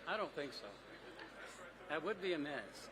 I don't think so. That would be a mess.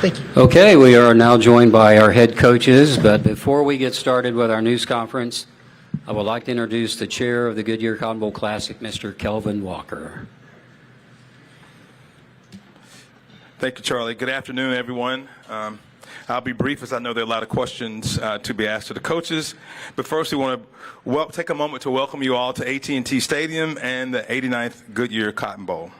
Thank you. Okay, we are now joined by our head coaches, but before we get started with our news conference, I would like to introduce the chair of the Goodyear Cotton Bowl Classic, Mr. Kelvin Walker. Thank you, Charlie. Good afternoon, everyone. I'll be brief as I know there are a lot of questions to be asked to the coaches. But first, we want to take a moment to welcome you all to AT&T Stadium and the 89th Goodyear Cotton Bowl.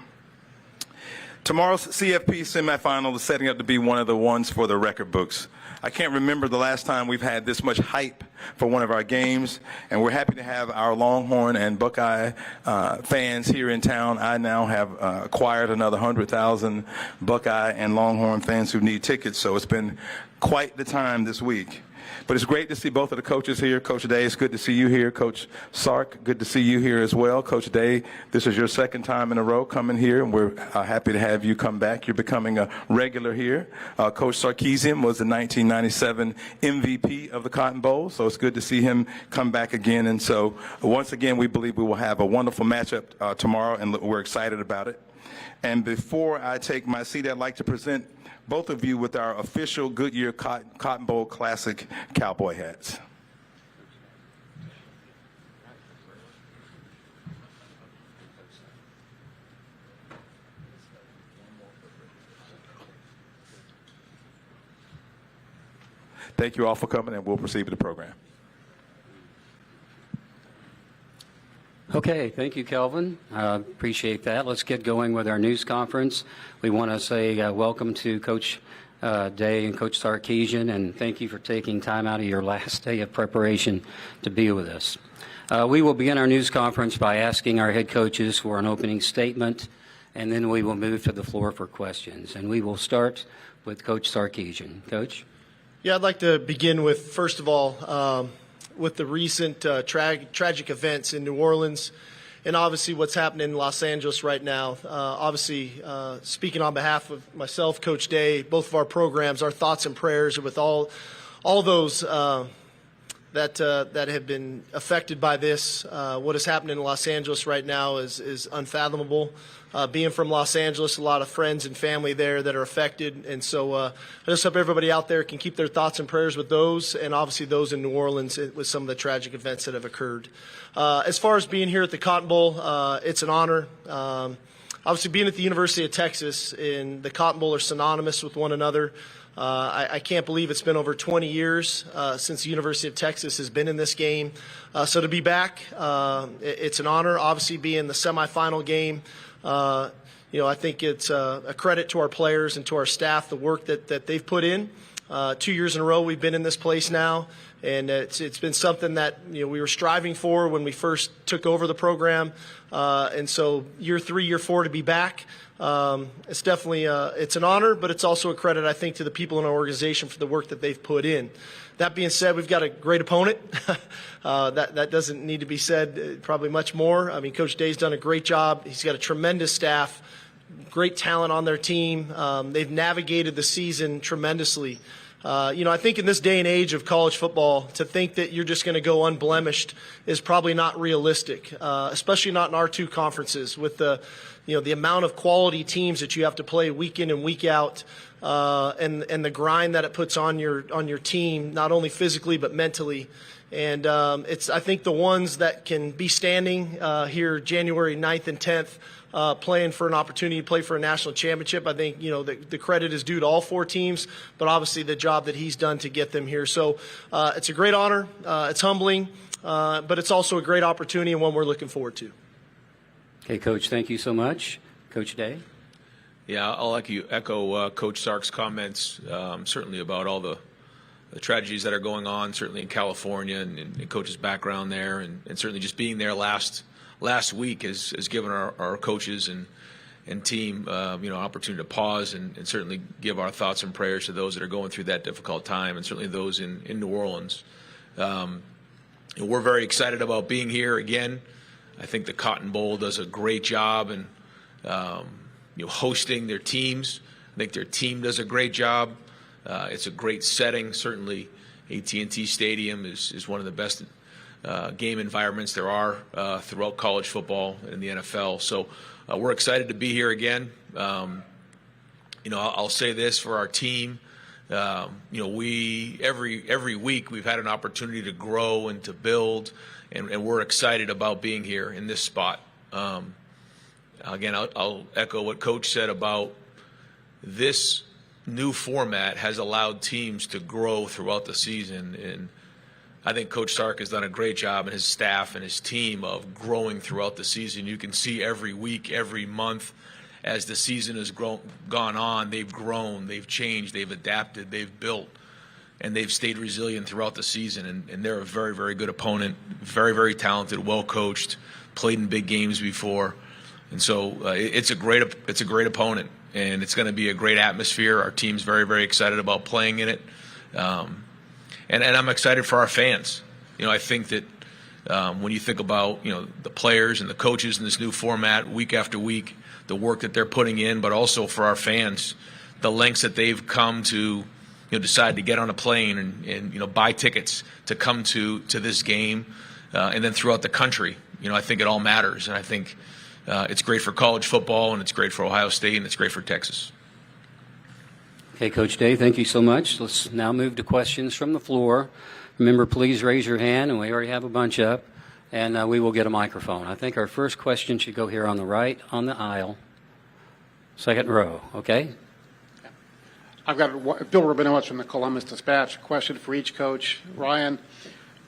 Tomorrow's CFP semifinal is setting up to be one of the ones for the record books. I can't remember the last time we've had this much hype for one of our games, and we're happy to have our Longhorn and Buckeye fans here in town. I now have acquired another 100,000 Buckeye and Longhorn fans who need tickets, so it's been quite the time this week. But it's great to see both of the coaches here. Coach Day, it's good to see you here. Coach Sark, good to see you here as well. Coach Day, this is your second time in a row coming here, and we're happy to have you come back. You're becoming a regular here. Coach Sarkisian was the 1997 MVP of the Cotton Bowl, so it's good to see him come back again. And so once again, we believe we will have a wonderful matchup tomorrow, and we're excited about it. And before I take my seat, I'd like to present both of you with our official Goodyear Cotton Bowl Classic cowboy hats. Thank you all for coming, and we'll proceed with the program. Okay, thank you, Kelvin. Appreciate that. Let's get going with our news conference. We want to say welcome to Coach Day and Coach Sarkisian, and thank you for taking time out of your last day of preparation to be with us. We will begin our news conference by asking our head coaches for an opening statement, and then we will move to the floor for questions. And we will start with Coach Sarkisian. Coach? Yeah, I'd like to begin with, first of all, with the recent tragic events in New Orleans and obviously what's happening in Los Angeles right now. Obviously, speaking on behalf of myself, Coach Day, both of our programs, our thoughts and prayers are with all those that have been affected by this. What is happening in Los Angeles right now is unfathomable. Being from Los Angeles, a lot of friends and family there that are affected. And so I just hope everybody out there can keep their thoughts and prayers with those, and obviously those in New Orleans with some of the tragic events that have occurred. As far as being here at the Cotton Bowl, it's an honor. Obviously being at the University of Texas and the Cotton Bowl are synonymous with one another. I can't believe it's been over 20 years since the University of Texas has been in this game. So to be back, it's an honor. Obviously being the semifinal game, I think it's a credit to our players and to our staff, the work that they've put in. 2 years in a row we've been in this place now, and it's been something that we were striving for when we first took over the program. And so year 3, year 4 to be back, it's definitely it's an honor, but it's also a credit, I think, to the people in our organization for the work that they've put in. That being said, we've got a great opponent. That doesn't need to be said probably much more. I mean, Coach Day's done a great job. He's got a tremendous staff, great talent on their team. They've navigated the season tremendously. I think in this day and age of college football, to think that you're just going to go unblemished is probably not realistic, especially not in our two conferences with the amount of quality teams that you have to play week in and week out, and the grind that it puts on your team, not only physically but mentally. And it's, I think, the ones that can be standing here January 9th and 10th, playing for an opportunity to play for a national championship. I think, the credit is due to all 4 teams, but obviously the job that he's done to get them here. So it's a great honor. It's humbling, but it's also a great opportunity and one we're looking forward to. Okay, Coach, thank you so much. Coach Day? Yeah, I'll echo Coach Sark's comments, certainly about all the tragedies that are going on, certainly in California and Coach's background there, and certainly just being there last week has given our coaches and team opportunity to pause and certainly give our thoughts and prayers to those that are going through that difficult time, and certainly those in New Orleans. We're very excited about being here again. I think the Cotton Bowl does a great job in hosting their teams. I think their team does a great job. It's a great setting. Certainly AT&T Stadium is one of the best game environments there are throughout college football and the NFL. So we're excited to be here again. I'll say this for our team. We every week we've had an opportunity to grow and to build, and we're excited about being here in this spot. Again, I'll echo what Coach said about this new format has allowed teams to grow throughout the season, and I think Coach Sark has done a great job, and his staff and his team, of growing throughout the season. You can see every week, every month, as the season has gone on, they've grown, they've changed, they've adapted, they've built, and they've stayed resilient throughout the season. And they're a very, very good opponent, very, very talented, well coached, played in big games before. And so it's a great opponent, and it's going to be a great atmosphere. Our team's very, very excited about playing in it, and I'm excited for our fans. I think that when you think about the players and the coaches in this new format, week after week, the work that they're putting in, but also for our fans, the lengths that they've come to decide to get on a plane and buy tickets to come to this game, and then throughout the country. I think it all matters, and I think it's great for college football, and it's great for Ohio State, and it's great for Texas. Okay, Coach Day, thank you so much. Let's now move to questions from the floor. Remember, please raise your hand, and we already have a bunch up, and we will get a microphone. I think our first question should go here on the right, on the aisle, second row, okay? I've got Bill Rabinowitz from the Columbus Dispatch. Question for each coach. Ryan,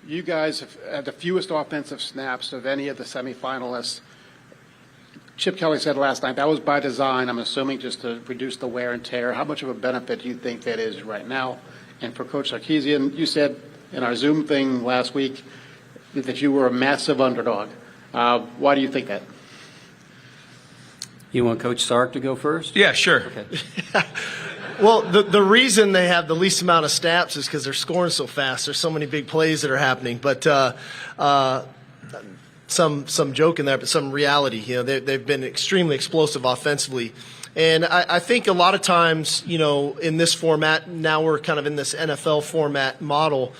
you guys have had the fewest offensive snaps of any of the semifinalists. Chip Kelly said last night that was by design, I'm assuming, just to reduce the wear and tear. How much of a benefit do you think that is right now? And for Coach Sarkisian, you said in our Zoom thing last week that you were a massive underdog. Why do you think that? You want Coach Sark to go first? Yeah, sure. Okay. Well, the reason they have the least amount of snaps is because they're scoring so fast. There's so many big plays that are happening. But some joke in there, but some reality. They've been extremely explosive offensively. And I think a lot of times, in this format, now we're kind of in this NFL format model,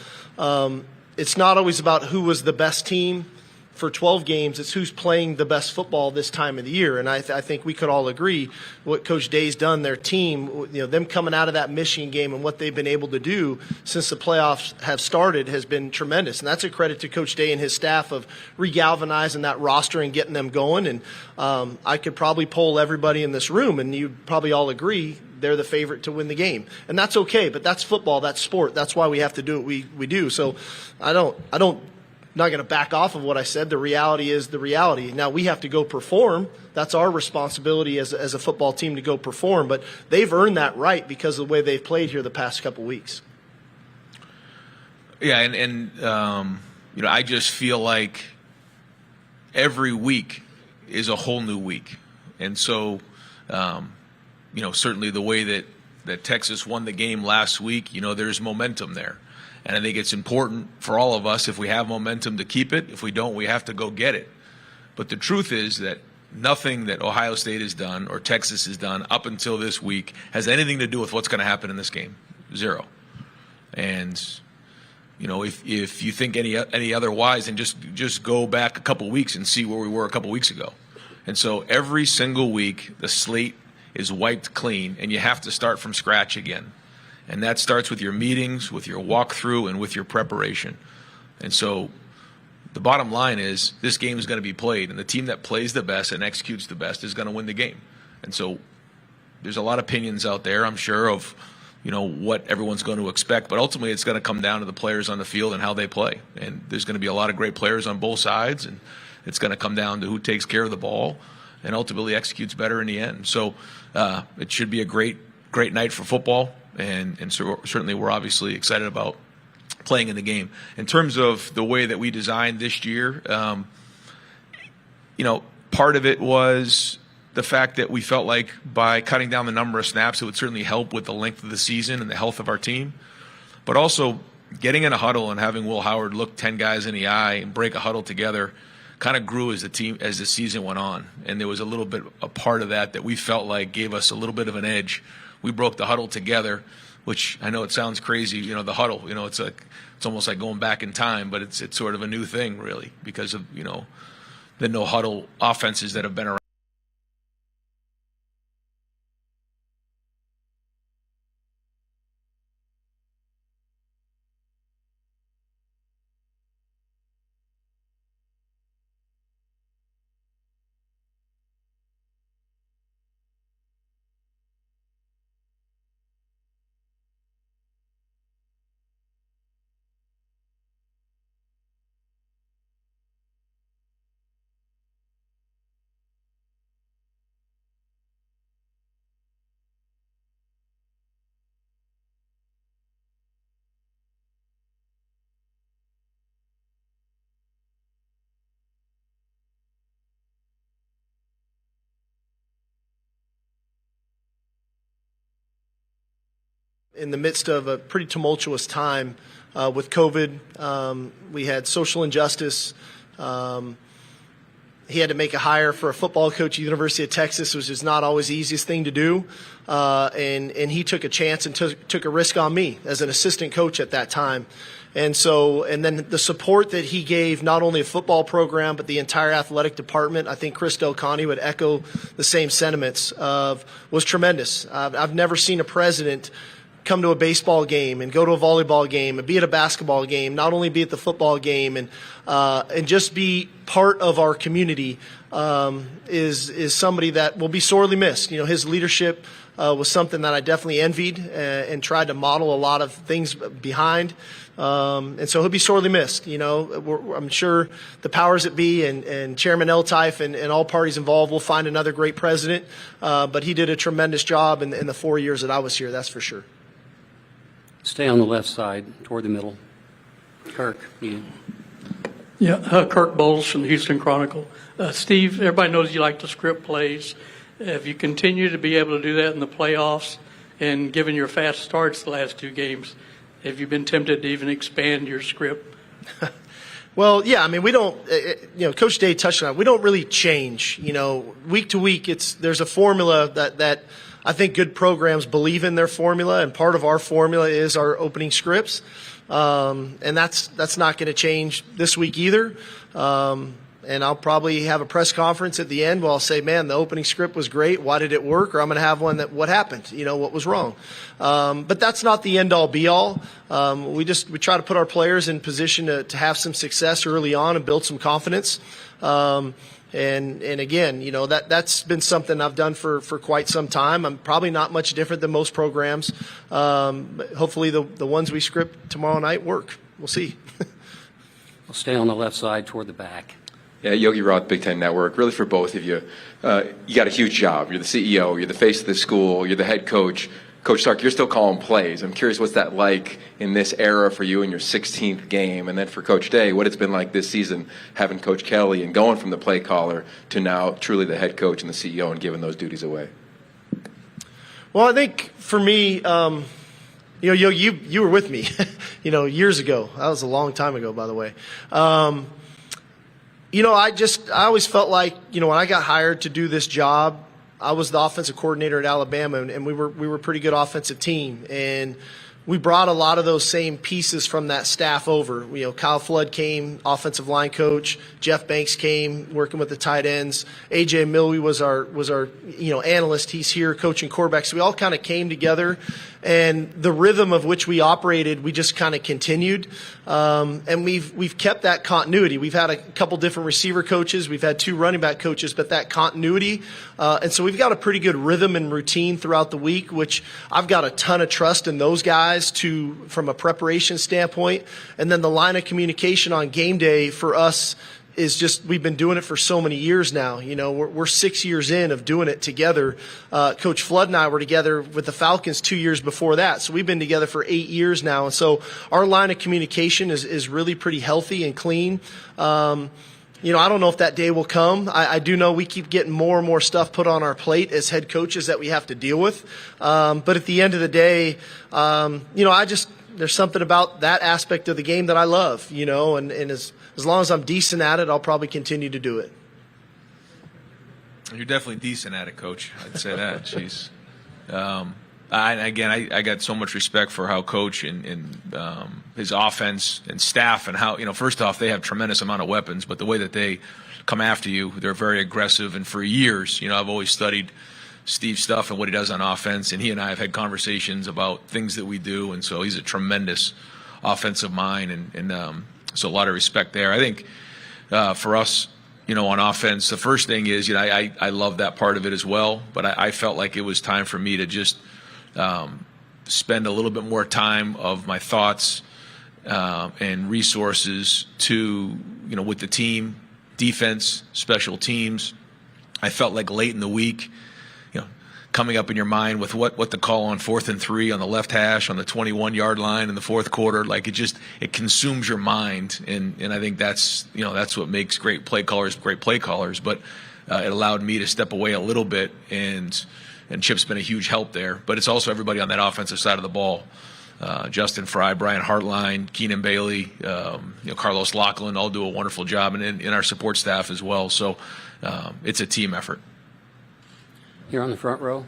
it's not always about who was the best team for 12 games. It's who's playing the best football this time of the year. And I think we could all agree what Coach Day's done, their team, them coming out of that Michigan game and what they've been able to do since the playoffs have started has been tremendous. And that's a credit to Coach Day and his staff of regalvanizing that roster and getting them going. And I could probably poll everybody in this room, and you'd probably all agree they're the favorite to win the game. And that's okay, but that's football, that's sport. That's why we have to do what we do. So I'm not going to back off of what I said. The reality is the reality. Now we have to go perform. That's our responsibility as a football team to go perform. But they've earned that right because of the way they've played here the past couple weeks. Yeah, and I just feel like every week is a whole new week. And so, certainly the way that Texas won the game last week, there's momentum there. And I think it's important for all of us, if we have momentum, to keep it. If we don't, we have to go get it. But the truth is that nothing that Ohio State has done or Texas has done up until this week has anything to do with what's going to happen in this game. Zero. And, if you think any otherwise, then just go back a couple weeks and see where we were a couple weeks ago. And so every single week, the slate is wiped clean, and you have to start from scratch again. And that starts with your meetings, with your walkthrough, and with your preparation. And so the bottom line is this game is going to be played, and the team that plays the best and executes the best is going to win the game. And so there's a lot of opinions out there, I'm sure, of what everyone's going to expect. But ultimately it's going to come down to the players on the field and how they play. And there's going to be a lot of great players on both sides, and it's going to come down to who takes care of the ball and ultimately executes better in the end. So it should be a great night for football. And so certainly we're obviously excited about playing in the game. In terms of the way that we designed this year, part of it was the fact that we felt like by cutting down the number of snaps, it would certainly help with the length of the season and the health of our team. But also getting in a huddle and having Will Howard look 10 guys in the eye and break a huddle together kind of grew as the season went on. And there was a part of that we felt like gave us a little bit of an edge. We broke the huddle together, which I know it sounds crazy, the huddle, it's almost like going back in time, but it's sort of a new thing really because of, the no huddle offenses that have been around. In the midst of a pretty tumultuous time with COVID, we had social injustice. He had to make a hire for a football coach at the University of Texas, which is not always the easiest thing to do. And he took a chance and took a risk on me as an assistant coach at that time. And then the support that he gave not only a football program, but the entire athletic department, I think Chris Del Conte would echo the same sentiments was tremendous. I've never seen a president come to a baseball game and go to a volleyball game and be at a basketball game, not only be at the football game and just be part of our community is somebody that will be sorely missed. You know, his leadership was something that I definitely envied and tried to model a lot of things behind. And so he'll be sorely missed. You know, I'm sure the powers that be and Chairman Eltife and all parties involved will find another great president. But he did a tremendous job in the 4 years that I was here, that's for sure. Stay on the left side, toward the middle. Kirk, you. Yeah, Kirk Bowles from the Houston Chronicle. Steve, everybody knows you like to script plays. Have you continued to be able to do that in the playoffs? And given your fast starts the last two games, have you been tempted to even expand your script? Well, yeah, I mean, we don't, Coach Day touched on it. We don't really change, week to week. There's a formula that I think good programs believe in their formula, and part of our formula is our opening scripts. And that's not going to change this week either. And I'll probably have a press conference at the end where I'll say, man, the opening script was great. Why did it work? Or I'm going to have one that what happened, what was wrong. But that's not the end all be all. We try to put our players in position to have some success early on and build some confidence. And again, that's been something I've done for quite some time. I'm probably not much different than most programs. But hopefully the ones we script tomorrow night work. We'll see. We'll stay on the left side toward the back. Yeah, Yogi Roth, Big Ten Network. Really for both of you, you got a huge job. You're the CEO, you're the face of the school, you're the head coach. Coach Sark, you're still calling plays. I'm curious what's that like in this era for you in your 16th game? And then for Coach Day, what it's been like this season having Coach Kelly and going from the play caller to now truly the head coach and the CEO and giving those duties away? Well, I think for me, Yogi, you were with me, years ago. That was a long time ago, by the way. I always felt like, when I got hired to do this job, I was the offensive coordinator at Alabama, and we were a pretty good offensive team. And we brought a lot of those same pieces from that staff over. Kyle Flood came, offensive line coach. Jeff Banks came, working with the tight ends. AJ Milwee was our analyst. He's here coaching quarterbacks. So we all kind of came together, and the rhythm of which we operated, we just kind of continued. And we've kept that continuity. We've had a couple different receiver coaches. We've had 2 running back coaches, but that continuity. And so we've got a pretty good rhythm and routine throughout the week, which I've got a ton of trust in those guys from a preparation standpoint. And then the line of communication on game day for us is just, we've been doing it for so many years now. We're 6 years in of doing it together. Coach Flood and I were together with the Falcons 2 years before that. So we've been together for 8 years now. And so our line of communication is really pretty healthy and clean. I don't know if that day will come. I do know we keep getting more and more stuff put on our plate as head coaches that we have to deal with. But at the end of the day, there's something about that aspect of the game that I love, and as long as I'm decent at it, I'll probably continue to do it. You're definitely decent at it, Coach. I'd say that. Jeez. I got so much respect for how Coach and his offense and staff and how, first off, they have tremendous amount of weapons, but the way that they come after you, they're very aggressive. And for years, I've always studied Steve's stuff and what he does on offense, and he and I have had conversations about things that we do, and so he's a tremendous offensive mind, and so a lot of respect there. I think for us, on offense, the first thing is, I love that part of it as well, but I felt like it was time for me to just spend a little bit more time of my thoughts and resources to, with the team, defense, special teams. I felt like late in the week, coming up in your mind with what to call on 4th and 3 on the left hash on the 21-yard line in the fourth quarter, like it consumes your mind, and I think that's what makes great play callers. But it allowed me to step away a little bit and and Chip's been a huge help there. But it's also everybody on that offensive side of the ball. Justin Fry, Brian Hartline, Keenan Bailey, Carlos Lachlan all do a wonderful job, and in our support staff as well. So it's a team effort. Here on the front row.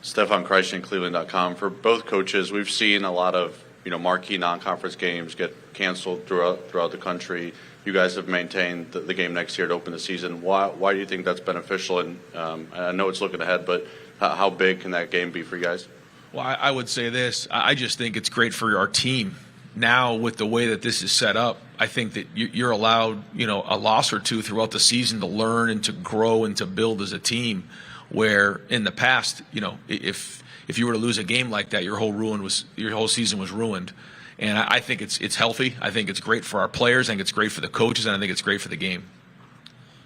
Stefan Kreischen, Cleveland.com. For both coaches, we've seen a lot of marquee non-conference games get canceled throughout the country. You guys have maintained the game next year to open the season. Why do you think that's beneficial? And I know it's looking ahead, but how big can that game be for you guys? Well, I would say this. I just think it's great for our team. Now, with the way that this is set up, I think that you're allowed, a loss or two throughout the season to learn and to grow and to build as a team. Where in the past, if you were to lose a game like that, your whole season was ruined. And I think it's healthy. I think it's great for our players. I think it's great for the coaches, and I think it's great for the game.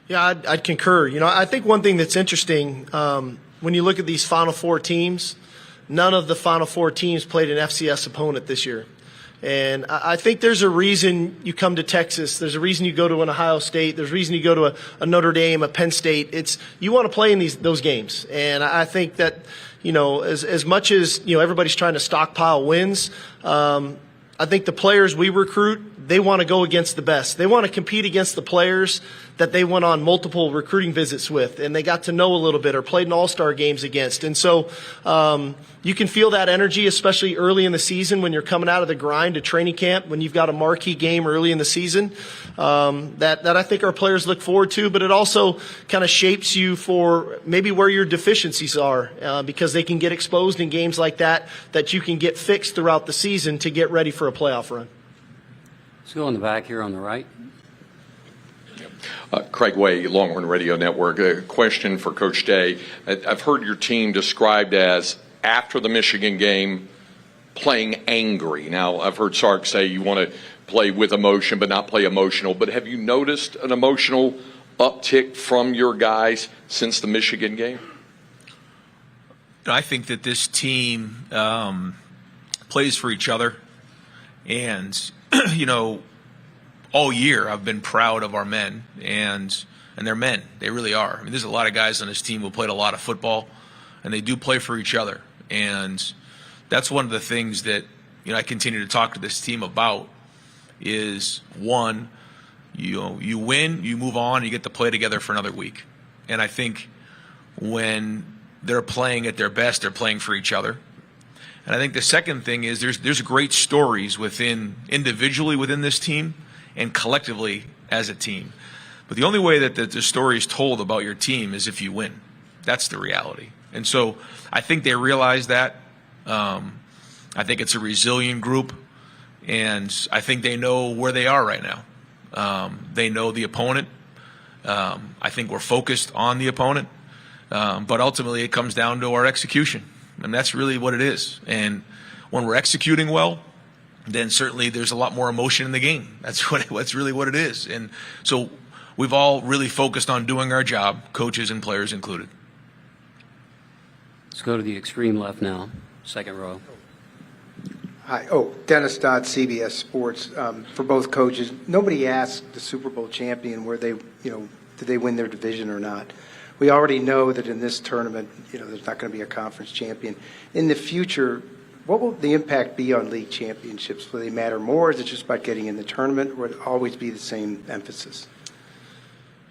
Yeah, I'd concur. I think one thing that's interesting when you look at these Final Four teams, none of the Final Four teams played an FCS opponent this year. And I think there's a reason you come to Texas. There's a reason you go to an Ohio State. There's a reason you go to a Notre Dame, a Penn State. You want to play in those games. And I think that, as much as, everybody's trying to stockpile wins, I think the players we recruit, they want to go against the best. They want to compete against the players that they went on multiple recruiting visits with and they got to know a little bit or played in all-star games against. And so you can feel that energy, especially early in the season when you're coming out of the grind to training camp, when you've got a marquee game early in the season that I think our players look forward to. But it also kind of shapes you for maybe where your deficiencies are because they can get exposed in games like that you can get fixed throughout the season to get ready for a playoff run. Let's go in the back here on the right. Craig Way, Longhorn Radio Network. A question for Coach Day. I've heard your team described as, after the Michigan game, playing angry. Now, I've heard Sark say you want to play with emotion but not play emotional. But have you noticed an emotional uptick from your guys since the Michigan game? I think that this team plays for each other. And, all year I've been proud of our men, and they're men. They really are. I mean, there's a lot of guys on this team who played a lot of football, and they do play for each other. And that's one of the things that, I continue to talk to this team about is, one, you win, you move on, you get to play together for another week. And I think when they're playing at their best, they're playing for each other. And I think the second thing is there's great stories individually within this team and collectively as a team. But the only way that the story is told about your team is if you win. That's the reality. And so I think they realize that. I think it's a resilient group, and I think they know where they are right now. They know the opponent. I think we're focused on the opponent. But ultimately it comes down to our execution. And that's really what it is. And when we're executing well, then certainly there's a lot more emotion in the game. That's really what it is. And so we've all really focused on doing our job, coaches and players included. Let's go to the extreme left now, second row. Hi. Dennis Dodd, CBS Sports. For both coaches, nobody asked the Super Bowl champion where did they win their division or not. We already know that in this tournament, there's not going to be a conference champion. In the future, what will the impact be on league championships? Will they matter more? Is it just about getting in the tournament, or will it always be the same emphasis?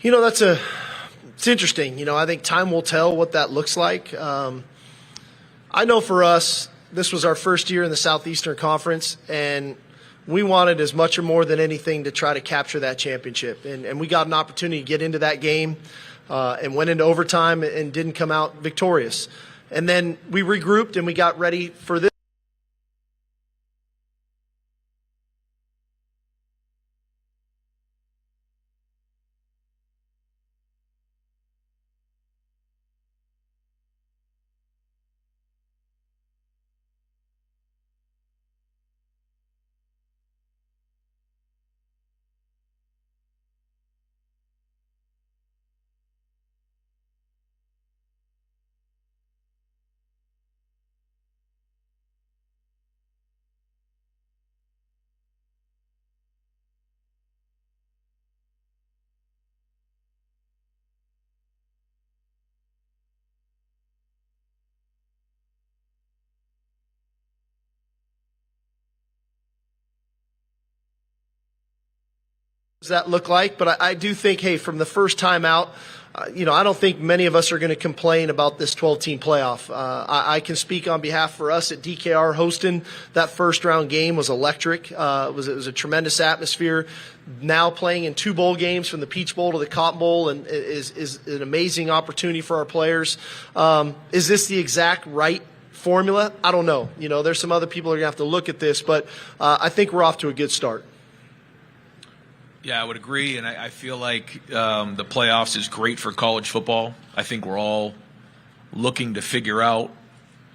It's interesting. I think time will tell what that looks like. I know for us, this was our first year in the Southeastern Conference, and we wanted as much or more than anything to try to capture that championship. And we got an opportunity to get into that game and went into overtime and didn't come out victorious. And then we regrouped and we got ready for this. does that look like? But I do think, hey, from the first time out, I don't think many of us are going to complain about this 12-team playoff. I can speak on behalf for us at DKR. Hosting that first-round game was electric. It was a tremendous atmosphere. Now playing in 2 bowl games, from the Peach Bowl to the Cotton Bowl, and is an amazing opportunity for our players. Is this the exact right formula? I don't know. There's some other people who are going to have to look at this, but I think we're off to a good start. Yeah, I would agree, and I feel like the playoffs is great for college football. I think we're all looking to figure out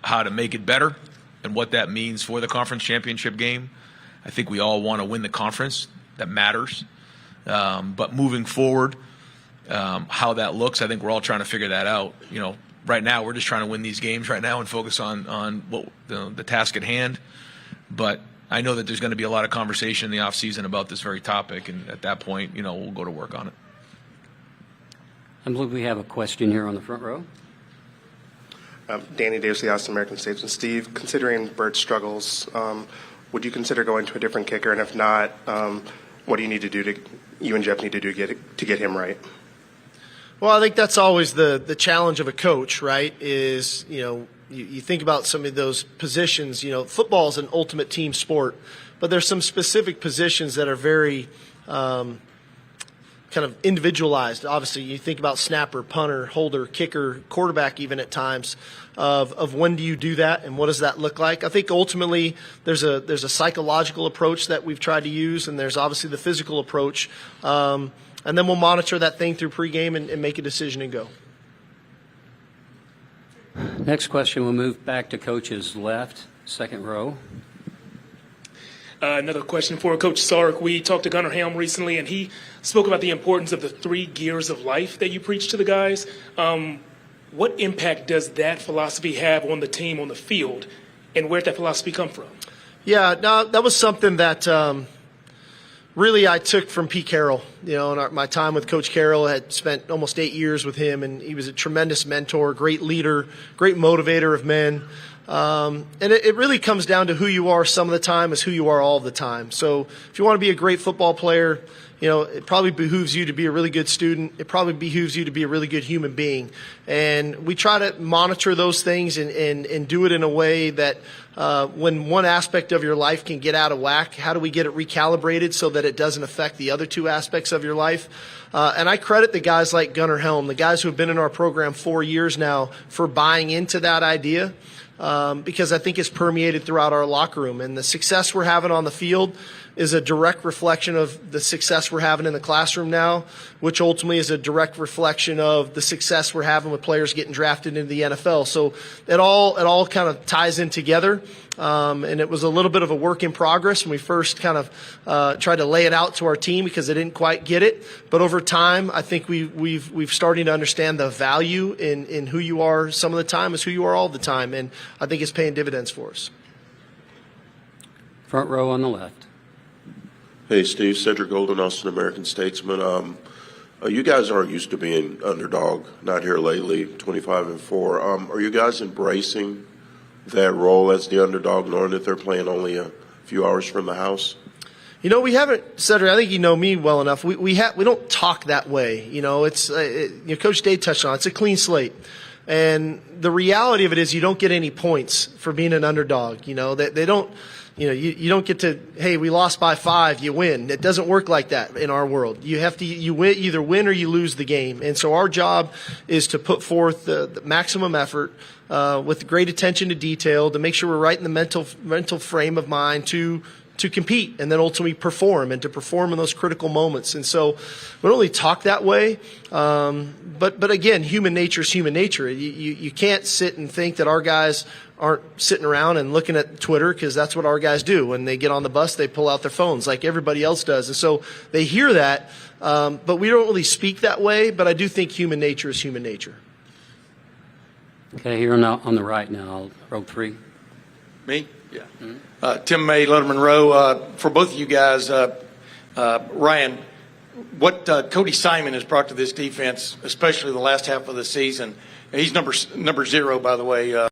how to make it better and what that means for the conference championship game. I think we all want to win the conference. That matters. But moving forward, how that looks, I think we're all trying to figure that out. Right now we're just trying to win these games right now and focus on what the task at hand. But I know that there's going to be a lot of conversation in the offseason about this very topic, and at that point, we'll go to work on it. I believe we have a question here on the front row. Danny Davis, the Austin American Statesman. Steve, considering Bert's struggles, would you consider going to a different kicker? And if not, what do you need to do you and Jeff need to do to get him right? Well, I think that's always the challenge of a coach, right? Is, you think about some of those positions. Football is an ultimate team sport, but there's some specific positions that are very kind of individualized. Obviously, you think about snapper, punter, holder, kicker, quarterback, even at times, of when do you do that and what does that look like? I think ultimately there's a psychological approach that we've tried to use, and there's obviously the physical approach. And then we'll monitor that thing through pregame and make a decision and go. Next question, we'll move back to Coach's left, second row. Another question for Coach Sark. We talked to Gunnar Helm recently, and he spoke about the importance of the 3 gears of life that you preach to the guys. What impact does that philosophy have on the team on the field, and where did that philosophy come from? Yeah, no, that was something that really I took from Pete Carroll. In my time with Coach Carroll, I had spent almost 8 years with him, and he was a tremendous mentor, great leader, great motivator of men. And it really comes down to who you are some of the time is who you are all the time. So if you want to be a great football player, it probably behooves you to be a really good student. It probably behooves you to be a really good human being. And we try to monitor those things and do it in a way that when one aspect of your life can get out of whack, how do we get it recalibrated so that it doesn't affect the other 2 aspects of your life? And I credit the guys like Gunnar Helm, the guys who have been in our program 4 years now, for buying into that idea. Because I think it's permeated throughout our locker room. And the success we're having on the field is a direct reflection of the success we're having in the classroom now, which ultimately is a direct reflection of the success we're having with players getting drafted into the NFL. So it all kind of ties in together. And it was a little bit of a work in progress when we first kind of tried to lay it out to our team because they didn't quite get it. But over time, I think we've started to understand the value in who you are some of the time is who you are all the time. And I think it's paying dividends for us. Front row on the left. Hey, Steve, Cedric Golden, Austin American Statesman. You guys aren't used to being underdog, not here lately, 25-4. Are you guys embracing that role as the underdog, knowing that they're playing only a few hours from the house? We haven't, Cedric. I think you know me well enough. We don't talk that way. It's Coach Day touched on it. It's a clean slate, and the reality of it is you don't get any points for being an underdog. They don't. You don't get to, hey, we lost by 5, you win. It doesn't work like that in our world. You have to, either win or you lose the game. And so our job is to put forth the maximum effort with great attention to detail to make sure we're right in the mental frame of mind to compete and then ultimately perform and to perform in those critical moments. And so we don't really talk that way. But again, human nature is human nature. You can't sit and think that our guys aren't sitting around and looking at Twitter because that's what our guys do. When they get on the bus, they pull out their phones like everybody else does. And so they hear that, but we don't really speak that way. But I do think human nature is human nature. Okay, here on the right now, row 3. Me? Yeah. Mm-hmm. Tim May, Letterman Row. For both of you guys, Ryan, what Cody Simon has brought to this defense, especially the last half of the season, he's number 0, by the way.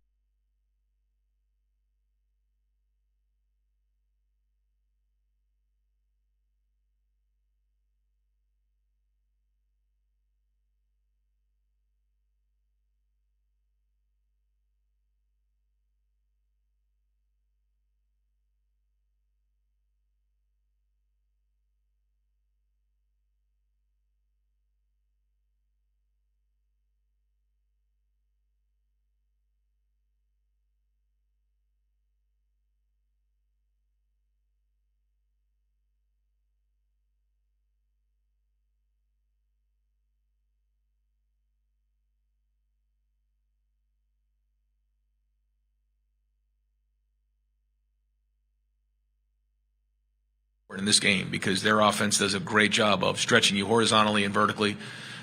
in this game because their offense does a great job of stretching you horizontally and vertically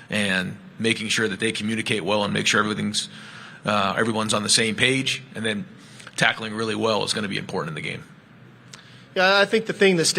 and making sure that they communicate well and make sure everyone's on the same page, and then tackling really well is going to be important in the game. Yeah, I think the thing that's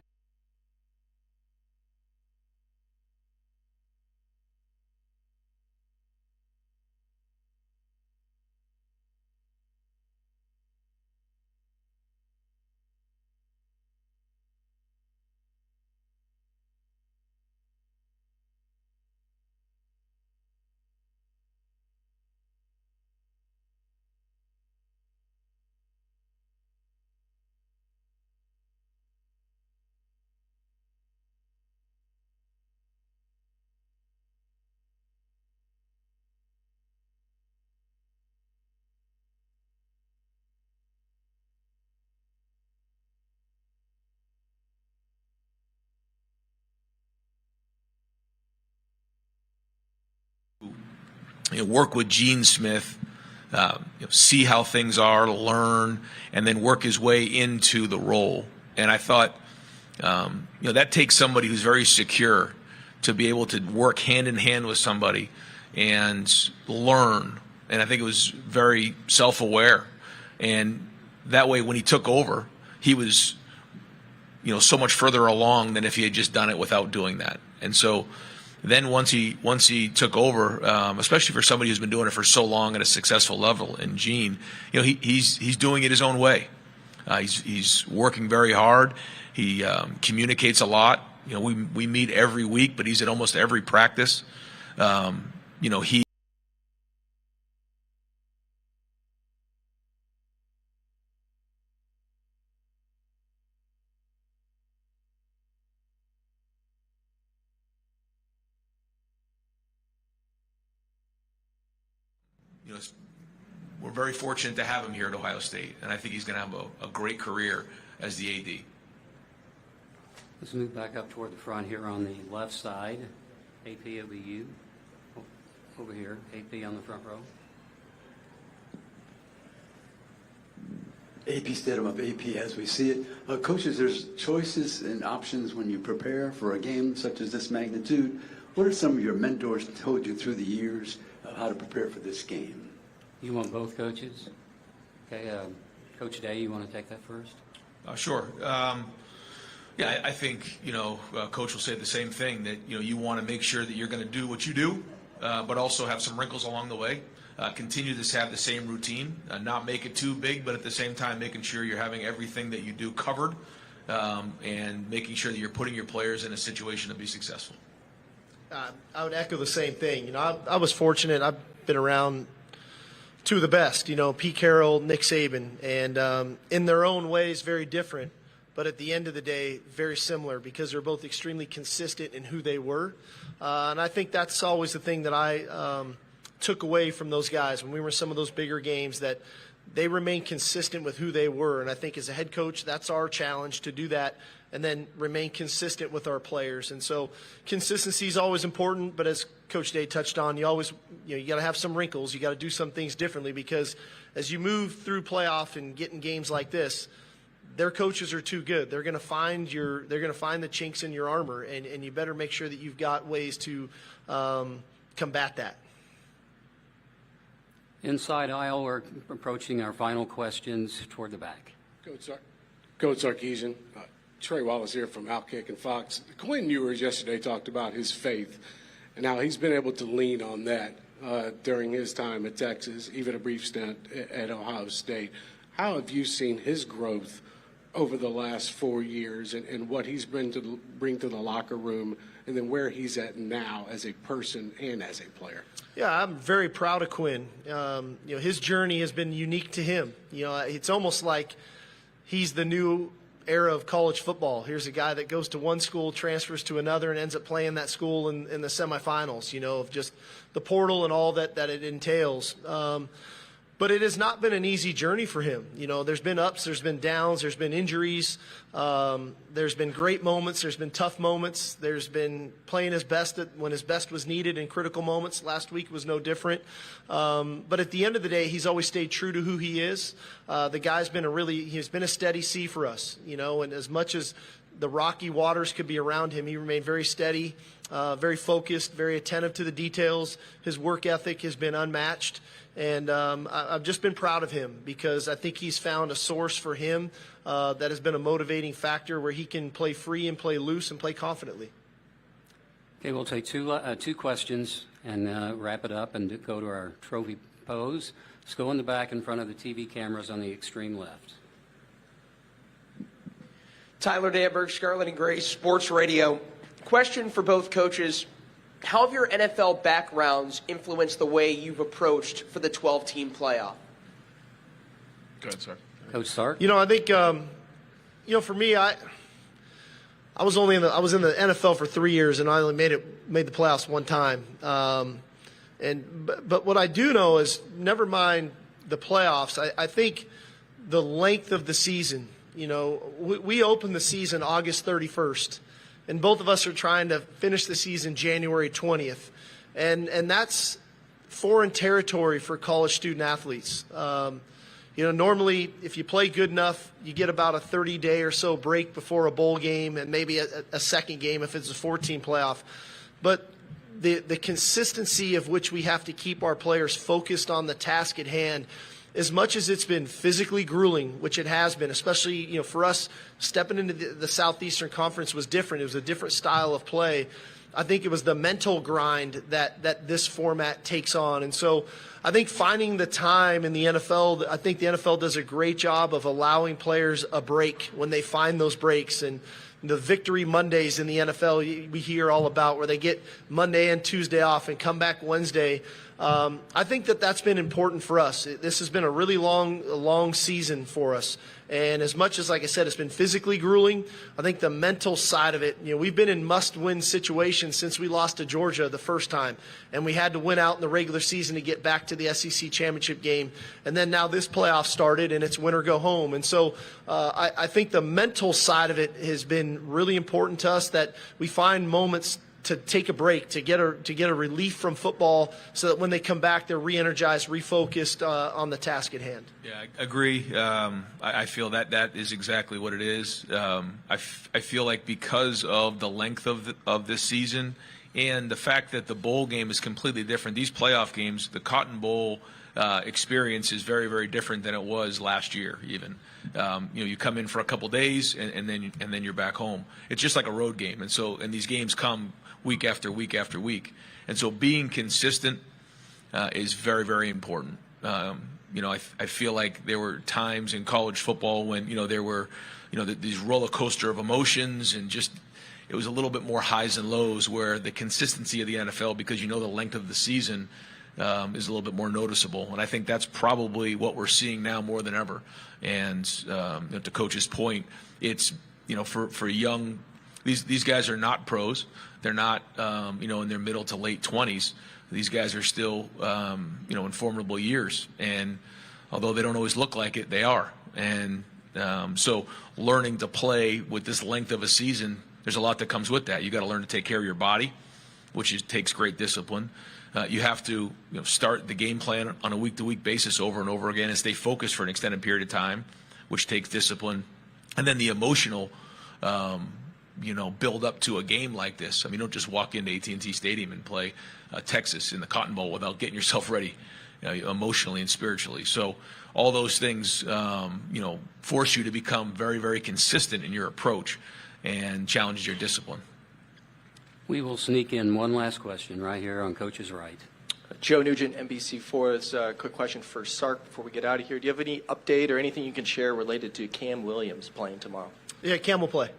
work with Gene Smith, see how things are, learn, and then work his way into the role. And I thought, that takes somebody who's very secure to be able to work hand in hand with somebody and learn. And I think it was very self-aware. And that way, when he took over, he was, so much further along than if he had just done it without doing that. And so then once he took over, especially for somebody who's been doing it for so long at a successful level, and Gene, he's doing it his own way. He's working very hard. He communicates a lot. We meet every week, but he's at almost every practice. He. We're very fortunate to have him here at Ohio State, and I think he's going to have a great career as the AD. Let's move back up toward the front here on the left side. AP, it'll be you. Over here, AP on the front row. AP Stadium of AP as we see it. Coaches, there's choices and options when you prepare for a game such as this magnitude. What are some of your mentors told you through the years of how to prepare for this game? You want both coaches? Okay, Coach Day, you want to take that first? Sure. I think, Coach will say the same thing, that, you want to make sure that you're going to do what you do, but also have some wrinkles along the way. Continue to have the same routine, not make it too big, but at the same time making sure you're having everything that you do covered, and making sure that you're putting your players in a situation to be successful. I would echo the same thing. I was fortunate. I've been around two of the best, Pete Carroll, Nick Saban, and in their own ways, very different, but at the end of the day, very similar because they're both extremely consistent in who they were. And I think that's always the thing that I took away from those guys when we were in some of those bigger games, that they remain consistent with who they were. And I think as a head coach, that's our challenge, to do that and then remain consistent with our players. And so consistency is always important, but as Coach Day touched on, you always, you got to have some wrinkles. You got to do some things differently, because as you move through playoff and get in games like this, their coaches are too good. They're going to find the chinks in your armor, and you better make sure that you've got ways to combat that. Inside aisle, we're approaching our final questions toward the back. Coach Sarkisian, Trey Wallace here from Outkick and Fox. Quinn Ewers yesterday talked about his faith and how he's been able to lean on that during his time at Texas, even a brief stint at Ohio State. How have you seen his growth over the last 4 years, and what he's bring to the locker room, and then where he's at now as a person and as a player? Yeah, I'm very proud of Quinn. His journey has been unique to him. It's almost like he's the new era of college football. Here's a guy that goes to one school, transfers to another, and ends up playing that school in the semifinals, of just the portal and all that it entails. But it has not been an easy journey for him. There's been ups, there's been downs, there's been injuries, there's been great moments, there's been tough moments, there's been playing his best when his best was needed in critical moments. Last week was no different. But at the end of the day, he's always stayed true to who he is. The guy's been he's been a steady C for us, and as much as the rocky waters could be around him, he remained very steady, very focused, very attentive to the details. His work ethic has been unmatched. And I've just been proud of him because I think he's found a source for him that has been a motivating factor where he can play free and play loose and play confidently. Okay, we'll take two questions and wrap it up and go to our trophy pose. Let's go in the back in front of the TV cameras on the extreme left. Tyler Danberg, Scarlet and Gray Sports Radio. Question for both coaches. How have your NFL backgrounds influenced the way you've approached for the 12-team playoff? Go ahead, sir. Coach Sark? I think, for me, I was in the NFL for 3 years, and I only made the playoffs one time. But what I do know is, never mind the playoffs, I think the length of the season. We opened the season August 31st, and both of us are trying to finish the season January 20th, and that's foreign territory for college student athletes. Normally, if you play good enough, you get about a 30-day or so break before a bowl game and maybe a second game if it's a 14 playoff. But the consistency of which we have to keep our players focused on the task at hand, as much as it's been physically grueling, which it has been, especially for us, stepping into the Southeastern Conference was different. It was a different style of play. I think it was the mental grind that this format takes on. And so I think finding the time in the NFL, I think the NFL does a great job of allowing players a break when they find those breaks. And the victory Mondays in the NFL we hear all about, where they get Monday and Tuesday off and come back Wednesday. I think that's been important for us. This has been a really long season for us. And as much as, like I said, it's been physically grueling, I think the mental side of it, we've been in must-win situations since we lost to Georgia the first time. And we had to win out in the regular season to get back to the SEC championship game. And then now this playoff started, and it's win or go home. And so I think the mental side of it has been really important to us, that we find moments to take a break, to get a relief from football, so that when they come back, they're re-energized, refocused on the task at hand. Yeah, I agree. I feel that is exactly what it is. I feel like because of the length of this season and the fact that the bowl game is completely different, these playoff games, the Cotton Bowl experience is very, very different than it was last year. Even you come in for a couple days and then you're back home. It's just like a road game, and these games come week after week after week, and so being consistent is very, very important. I feel like there were times in college football when there were these roller coaster of emotions, and just it was a little bit more highs and lows, where the consistency of the NFL, because the length of the season is a little bit more noticeable. And I think that's probably what we're seeing now more than ever. And to Coach's point, it's for young, these guys are not pros. They're not in their middle to late 20s. These guys are still in formidable years, and although they don't always look like it, they are. And so learning to play with this length of a season, there's a lot that comes with that. You got to learn to take care of your body, which takes great discipline. You have to start the game plan on a week-to-week basis over and over again and stay focused for an extended period of time, which takes discipline. And then the emotional build up to a game like this. You don't just walk into AT&T Stadium and play Texas in the Cotton Bowl without getting yourself ready emotionally and spiritually. So all those things force you to become very, very consistent in your approach and challenges your discipline. We will sneak in one last question right here on Coach's right. Joe Nugent, NBC4. This is a quick question for Sark before we get out of here. Do you have any update or anything you can share related to Cam Williams playing tomorrow? Yeah, Cam will play.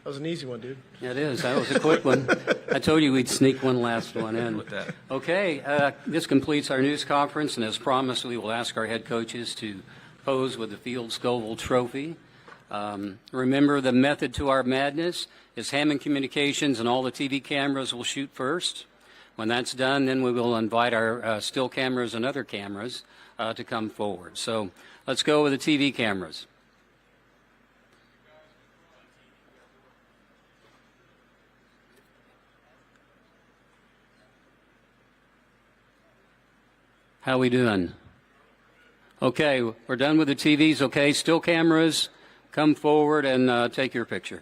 That was an easy one, dude. Yeah, it is. That was a quick one. I told you we'd sneak one last one in. With that. Okay, this completes our news conference, and as promised, we will ask our head coaches to pose with the Field Scoville Trophy. Remember, the method to our madness is Hammond Communications, and all the TV cameras will shoot first. When that's done, then we will invite our still cameras and other cameras to come forward. So let's go with the TV cameras. How we doing? Okay, we're done with the TVs. Okay, still cameras. come forward and take your picture.